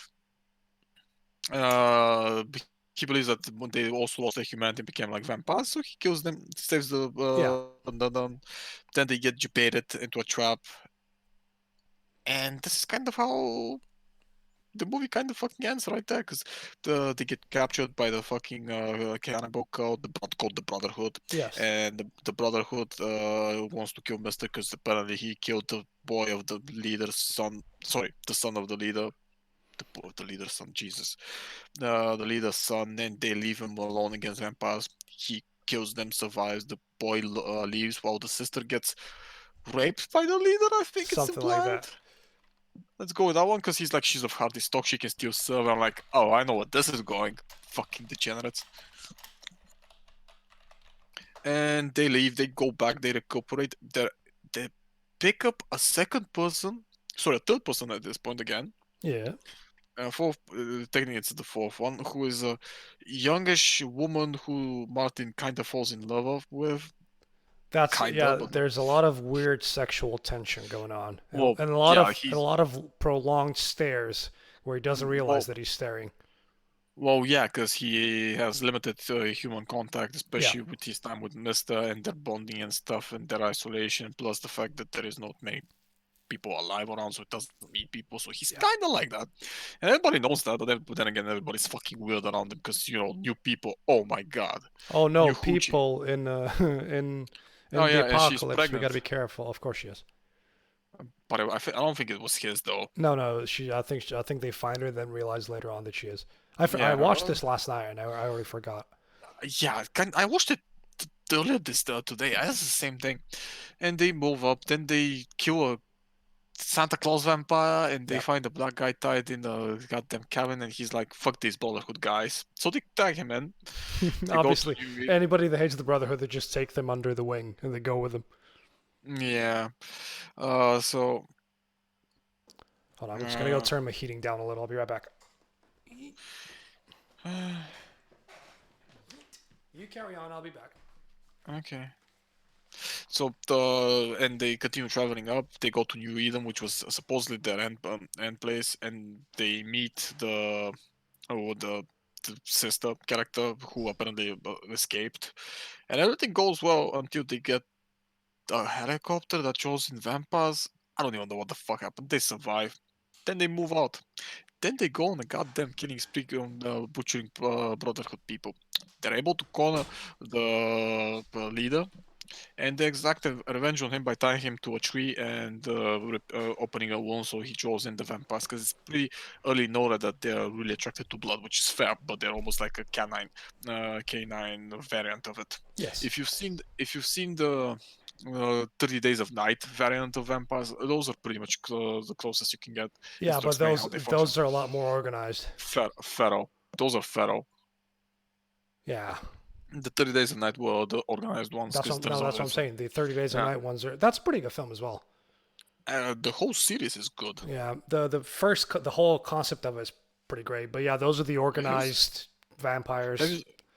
He believes that they also lost their humanity and became like vampires, so he kills them, saves the then they get baited into a trap. And this is kind of how the movie kind of fucking ends right there, because they get captured by the fucking cannibal called the Brotherhood. Yes. And the Brotherhood wants to kill Mister because apparently he killed the boy of the leader's son. Sorry, the son of the leader. The boy of the leader's son, Jesus. The leader's son, and they leave him alone against vampires. He kills them, survives. The boy leaves while the sister gets raped by the leader, I think Something it's implied. like that. Let's go with that one because he's like, she's of hardy stock, she can still serve. I'm like, oh, I know what this is going. Fucking degenerates. And they leave, they go back, they recuperate. They pick up a third person at this point again. Yeah. Technically it's the fourth one, who is a youngish woman who Martin kind of falls in love with. That's Kinda, but there's a lot of weird sexual tension going on, and, well, and a lot yeah, of prolonged stares where he doesn't realize that he's staring. Well, yeah, because he has limited human contact, especially with his time with Mister and their bonding and stuff and their isolation, plus the fact that there is not many people alive around, so it doesn't meet people, so he's kind of like that. And everybody knows that, but then again, everybody's fucking weird around him because, new people, oh my god. Oh no, New people in in Oh, the yeah, and she's apocalypse, we pregnant. gotta be careful. Of course she is. But I don't think it was his, though. No, I think they find her, then realize later on that she is. I watched this last night and I already forgot. Yeah, I watched it earlier today. I had the same thing. And they move up, then they kill a Santa Claus vampire, and they Yep. find the black guy tied in the goddamn cabin, and he's like, "Fuck these Brotherhood guys." So they tag him in. They go to Obviously, New Eden. anybody that hates the Brotherhood, they just take them under the wing and they go with them. Yeah. So. Hold on, I'm just gonna go turn my heating down a little. I'll be right back. You carry on. I'll be back. Okay. So and they continue traveling up. They go to New Eden, which was supposedly their end place, and they meet the sister character who apparently escaped, and everything goes well until they get a helicopter that shows in vampires. I don't even know what the fuck happened. They survive. Then they move out. Then they go on a goddamn killing spree on butchering Brotherhood people. They're able to corner the leader, and they exact revenge on him by tying him to a tree and opening a wound so he draws in the vampires. Because it's pretty early noted that they're really attracted to blood, which is fair, but they're almost like a canine variant of it. Yes. If you've seen the 30 Days of Night variant of vampires, those are pretty much the closest you can get. Yeah, Is to but explain how they function. those are a lot more organized. Feral. Those are feral. Yeah. The 30 Days of Night were the organized ones. That's what I'm saying. The 30 Days of Yeah. Night ones are. That's a pretty good film as well. The whole series is good. Yeah. The whole concept of it is pretty great. But yeah, those are the organized vampires.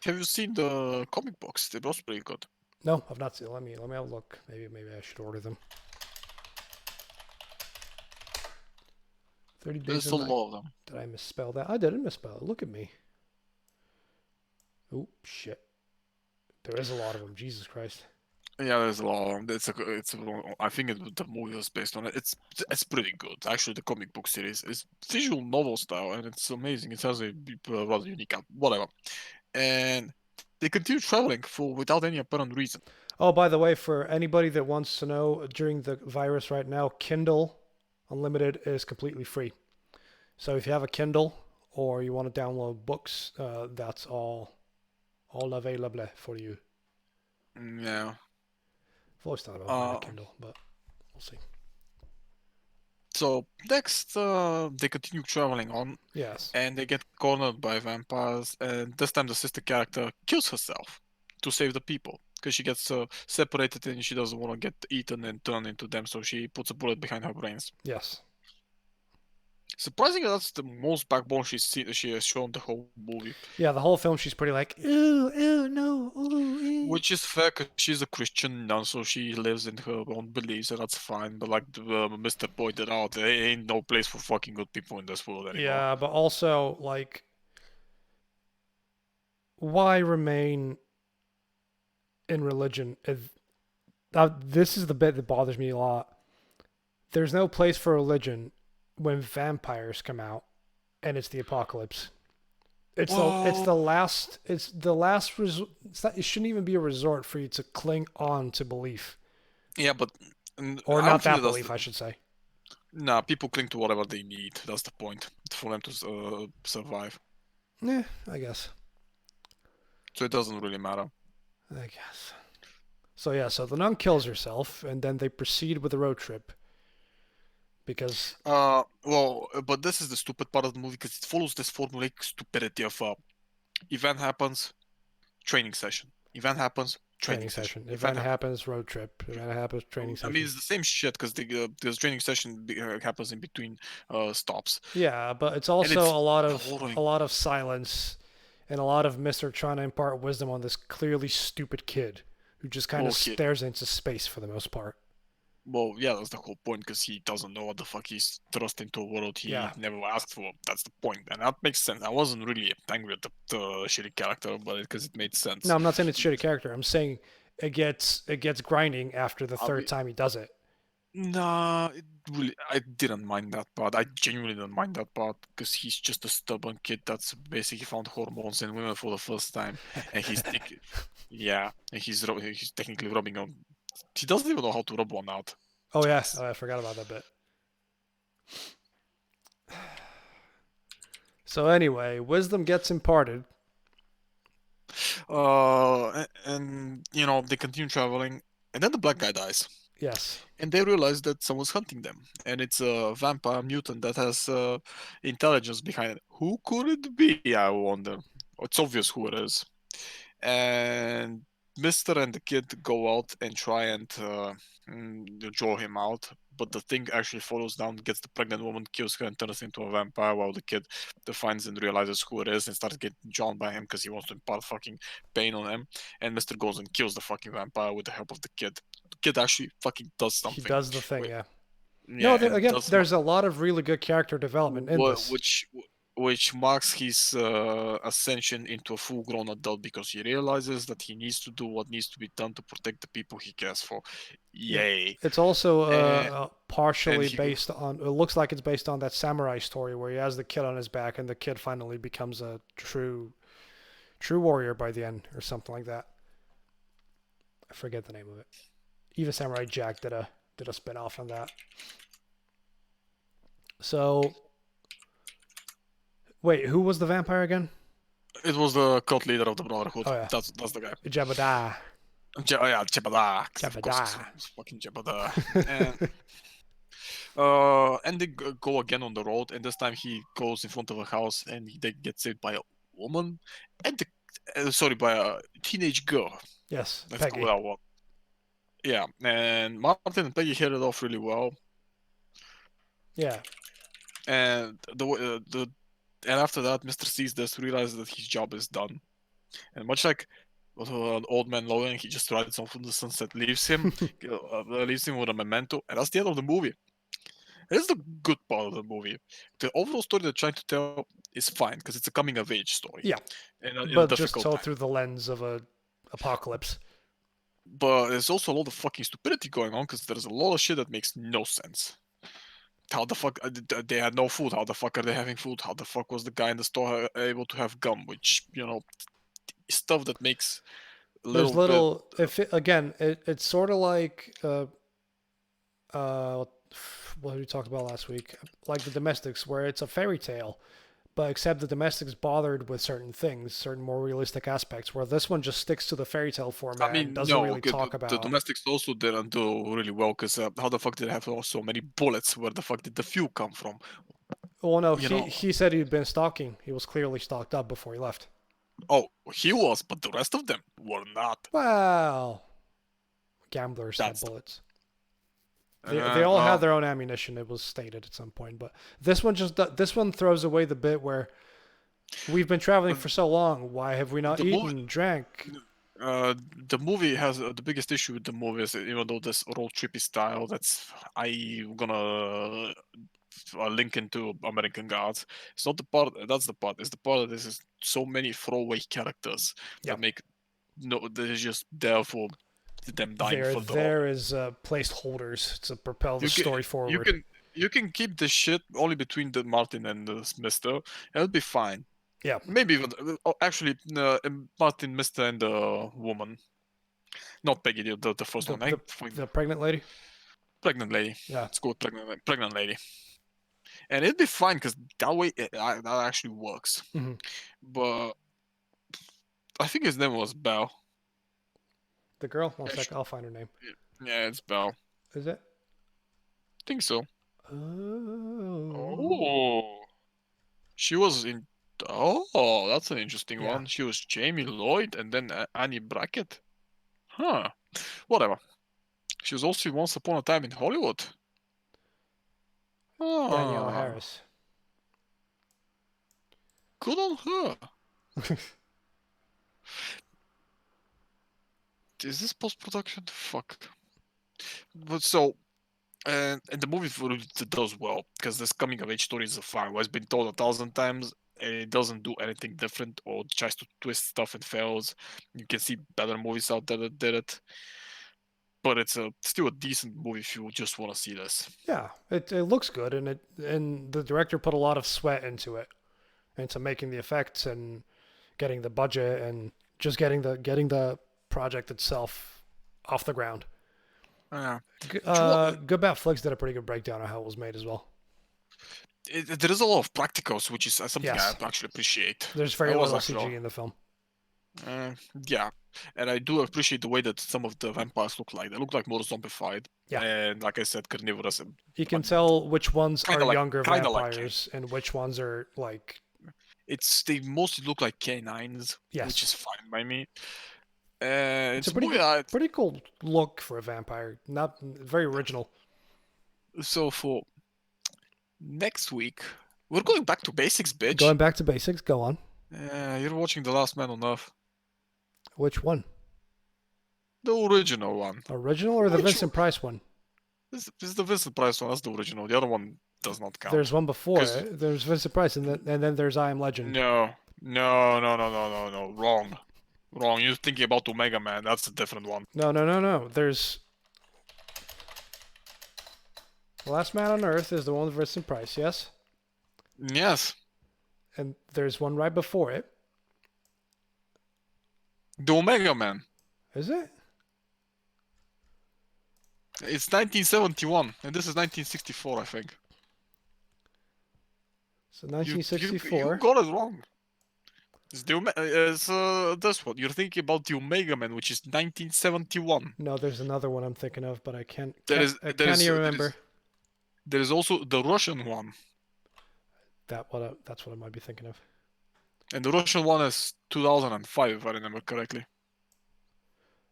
Have you seen the comic books? They're both pretty good. No, I've not seen. Let me have a look. Maybe I should order them. 30 Days There's of a Night. lot of them. Did I misspell that? I didn't misspell it. Look at me. Oh shit. There is a lot of them. Jesus Christ. Yeah, there's a lot of them. I think the movie was based on it. It's pretty good. Actually, the comic book series is visual novel style, and it's amazing. It has a rather unique whatever. And they continue traveling without any apparent reason. Oh, by the way, for anybody that wants to know, during the virus right now, Kindle Unlimited is completely free. So if you have a Kindle or you want to download books, that's all available for you. Yeah. I've always thought about buying a Kindle, but we'll see. So next, they continue traveling on. Yes. And they get cornered by vampires, and this time the sister character kills herself to save the people because she gets separated and she doesn't want to get eaten and turned into them, so she puts a bullet behind her brains. Yes. Surprisingly, that's the most backbone she has shown the whole movie. Yeah, the whole film she's pretty like, ooh, no, ooh, Which is fair because she's a Christian nun, so she lives in her own beliefs, and that's fine. But like Mr. pointed out, there ain't no place for fucking good people in this world anymore. Yeah, but also, like, why remain in religion? This is the bit that bothers me a lot. There's no place for religion when vampires come out and it's the apocalypse. It shouldn't even be a resort for you to cling on to belief. Yeah, but or not that belief, I should say. Nah, people cling to whatever they need. That's the point for them to survive. Yeah, I guess. So it doesn't really matter. I guess. So yeah, so the nun kills herself, and then they proceed with the road trip. Because but this is the stupid part of the movie because it follows this formulaic stupidity of event happens, training session. Event happens, training session. Event happens, road trip. Event happens, training session. I mean, it's the same shit because the training session happens in between stops. Yeah, but it's also a lot of silence and a lot of Mr. trying to impart wisdom on this clearly stupid kid who just kind of stares into space for the most part. Well, yeah, that's the whole point because he doesn't know what the fuck he's thrust into a world he never asked for. That's the point, and that makes sense. I wasn't really angry at the shitty character, but because it made sense. No, I'm not saying it's a shitty character. I'm saying it gets grinding after the third time he does it. Nah, I didn't mind that part. I genuinely didn't mind that part because he's just a stubborn kid that's basically found hormones in women for the first time, and he's he's technically rubbing on. He doesn't even know how to rub one out. Oh yeah, I forgot about that bit. So anyway, wisdom gets imparted. And they continue traveling, and then the black guy dies. Yes. and they realize that someone's hunting them, and it's a vampire mutant that has intelligence behind it. Who could it be? I wonder. It's obvious who it is. And Mister and the kid go out and try and draw him out, but the thing actually follows down, gets the pregnant woman, kills her, and turns into a vampire. While the kid defines and realizes who it is and starts getting drawn by him because he wants to impart fucking pain on him. And Mister goes and kills the fucking vampire with the help of the kid. The kid actually fucking does He something. does the thing, Wait, yeah. No, yeah, and again, does there's a lot of really good character development in this. which marks his ascension into a full-grown adult because he realizes that he needs to do what needs to be done to protect the people he cares for. Yep. Yay! It's also And partially he based on. It looks like it's based on that samurai story where he has the kid on his back, and the kid finally becomes a true warrior by the end, or something like that. I forget the name of it. Even Samurai Jack did a spin off on that. So, wait, who was the vampire again? it was the cult leader of the Brotherhood. Oh yeah, That's the guy. Jebediah. Oh yeah, Jebediah. Of course, Jebediah. it's fucking Jebediah. And they go again on the road, and this time he goes in front of a house, and they get saved by a woman, and sorry, by a teenage girl. Yes, Let's Peggy. go with that one. Yeah, and Martin and Peggy hit it off really well, Yeah, and and after that, Mr. sees this, realizes that his job is done, and much like an old man Logan, he just rides off into the sunset, leaves him with a memento, and that's the end of the movie. It's the good part of the movie. The overall story they're trying to tell is fine because it's a coming of age story. yeah, In a but just difficult told time. through the lens of a apocalypse. But there's also a lot of fucking stupidity going on because there's a lot of shit that makes no sense. How the fuck they had no food? How the fuck are they having food? How the fuck was the guy in the store able to have gum? Which stuff that makes a There's little bit. little. If it, again, it's sort of like uh, what we talked about last week, like the domestics, where it's a fairy tale, but except the domestics bothered with certain things, certain more realistic aspects. Where this one just sticks to the fairy tale I format and mean, doesn't no, really okay, talk the about. domestics also didn't do really well because how the fuck did they have so many bullets? Where the fuck did the fuel come from? Well, no, You he know, he said he'd been stalking. He was clearly stocked up before he left. oh, he was, but the rest of them were not. Well, gamblers have That's bullets. They all well, had their own ammunition. It was stated at some point, but this one throws away the bit where we've been traveling for so long. Why have we not the movie. eaten, drank? The movie has the biggest issue with the movie is even though this road trippy style that's I'm gonna link into American Gods. It's not the part. That's the part. It's the part that this is so many throwaway characters Yeah, that make no. They're just there for them dying they're for the role. there as placeholders to propel the You can story you forward. can you can keep the shit only between the Martin and the Mister. And it'll be fine. Yeah, Maybe even actually Martin, Mister, and the woman. Not Peggy, the first the one. the, the pregnant lady. Pregnant lady. Yeah, Let's go with pregnant lady. And it'd be fine because that way that actually works. hmm But I think his name was Bell. the girl. One Yeah, sec, I'll find her name. yeah, it's Bell. Is it? Think so. Oh, Oh, she was in. Oh, that's an interesting yeah. one. She was Jamie Lloyd and then Annie Brackett. Huh. Whatever. She was also in Once Upon a Time in Hollywood. Danielle Ah, Harris. good on her. Is this post production? Fuck. But so, and the movie really does well because this coming of age story is a fine. It's been told 1,000 times. And it doesn't do anything different or tries to twist stuff and fails. You can see better movies out there that did it, but it's still a decent movie if you just want to see this. Yeah, it looks good, and the director put a lot of sweat into making the effects and getting the budget and just getting the project itself off the ground. Yeah. Good Bad Flicks did a pretty good breakdown of how it was made as well. There is a lot of practicals, which is something Yes. I actually appreciate. There's very I was little actually CG in the film. Yeah, and I do appreciate the way that some of the vampires look like. They look like more zombified. Yeah. And like I said, carnivorous. You can tell which ones are younger kind of like vampires and which ones are like. they mostly look like canines, which is Yes. fine by me. It's a It's more pretty cool look for a vampire. Not very original. so for next week we're going back to basics, bitch. Going back to basics. Go on. You're watching The Last Man on Earth, Which one? the original one. Original or the Vincent Price one? This is the Vincent Price one. That's the original. The other one does not count. There's one before it. There's Vincent Price, and then there's I Am Legend. No. Wrong. You're thinking about Omega Man. That's a different one. No. There's The Last Man on Earth is the one with Vincent Price, yes? Yes. And there's one right before it. The Omega Man. Is it? It's 1971, and this is 1964, I think. So 1964. You got it wrong. It's this one. You're thinking about the Omega Man, which is 1971. No, there's another one I'm thinking of, but I can't There even remember. There is also the Russian one. That's what I might be thinking of. And the Russian one is 2005, if I remember correctly.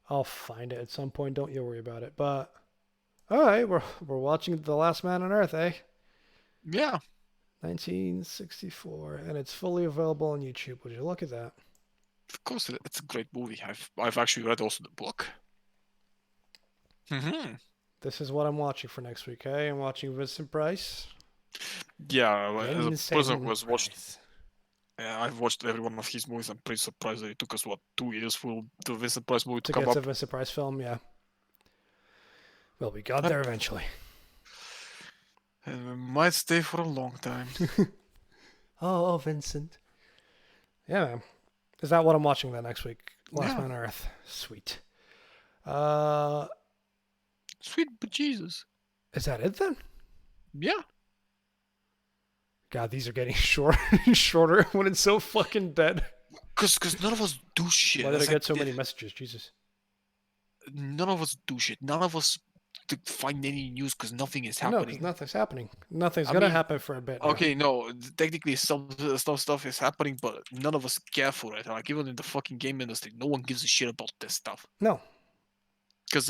I'll find it at some point. Don't you worry about it. But all right, we're watching The Last Man on Earth, eh? Yeah. 1964, and it's fully available on YouTube. Would you look at that? Of course, it's a great movie. I've actually read also the book. This is what I'm watching for next week, eh? I'm watching Vincent Price. Yeah, as a person who has watched. Price. Yeah, I've watched every one of his movies. I'm pretty surprised that it took us 2 years for the Vincent Price movie to come get up. to Vincent Price film, yeah. Well, we got there eventually. And we might stay for a long time. Oh, Vincent. Yeah, man. Is that what I'm watching then next week? Last Man on Earth. Sweet. Sweet but Jesus. Is that it then? Yeah. God, these are getting shorter and shorter when it's so fucking dead. Cause none of us do shit. Why did I get so many messages? Jesus. None of us do shit. None of us find any news because nothing is happening. No, because nothing's happening. Nothing's gonna happen for a bit. Okay, no. Technically, some stuff is happening, but none of us care for it. Like even in the fucking game industry, no one gives a shit about this stuff. No. Because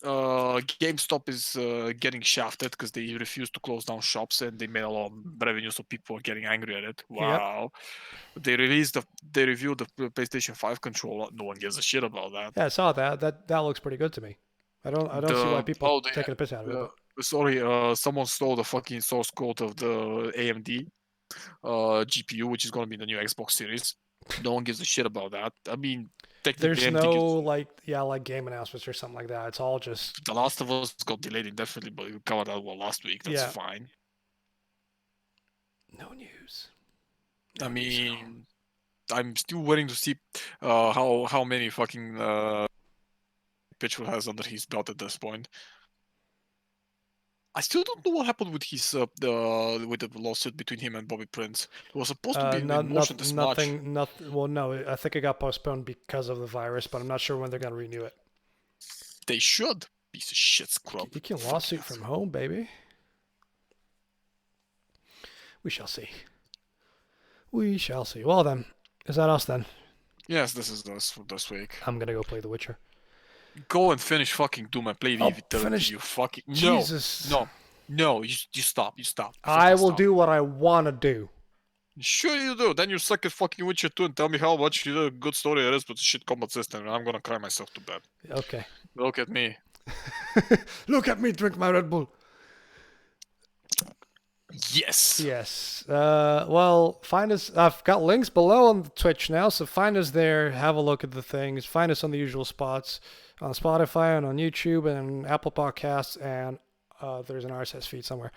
GameStop is getting shafted because they refuse to close down shops and they made a lot of revenue, so people are getting angry at it. Wow. Yep. They reviewed the PlayStation 5 controller. No one gives a shit about that. Yeah, I saw that. That looks pretty good to me. I don't see why people are taking a piss out of it. Sorry, someone stole the fucking source code of the AMD GPU, which is gonna be the new Xbox Series. No one gives a shit about that. I mean, there's no like game announcements or something like that. It's all just The Last of Us got delayed indefinitely, but we covered that one last week. That's fine. No news. I mean, I'm still waiting to see how many fucking Pitchford has under his belt at this point. I still don't know what happened with his with the lawsuit between him and Bobby Prince. It was supposed to be in motion this March. Well, no, I think it got postponed because of the virus, but I'm not sure when they're gonna renew it. They should. Piece of shit scrub. You can lawsuit from home, baby. We shall see. We shall see. Well then, is that us then? Yes, this is us for this week. I'm gonna go play The Witcher. Go and finish fucking Doom and play finish. You fucking Jesus. No. You stop. I will do what I wanna do. Sure you do. Then you suck at fucking Witcher 2 and tell me how much a good story it is, but the shit combat system, and I'm gonna cry myself to bed. Okay. Look at me. Look at me drink my Red Bull. Yes. Well, find us. I've got links below on Twitch now, so find us there. Have a look at the things. Find us on the usual spots, on Spotify and on YouTube and Apple Podcasts, and there's an RSS feed somewhere.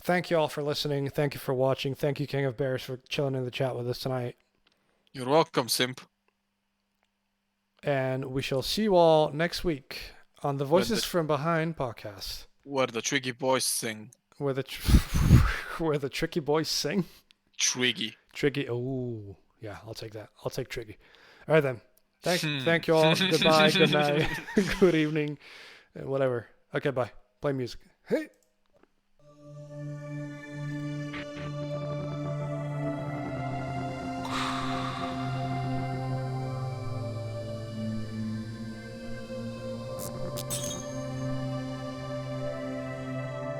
Thank you all for listening. Thank you for watching. Thank you, King of Bears, for chilling in the chat with us tonight. You're welcome, simp. And we shall see you all next week on the Voices from Behind podcast, where the tricky boys sing. Where the tricky boys sing. Triggy. Oh, yeah, I'll take that. I'll take Triggy. All right then. Thank you all. Goodbye. Good night. Good evening. Whatever. Okay. Bye. Play music. Hey.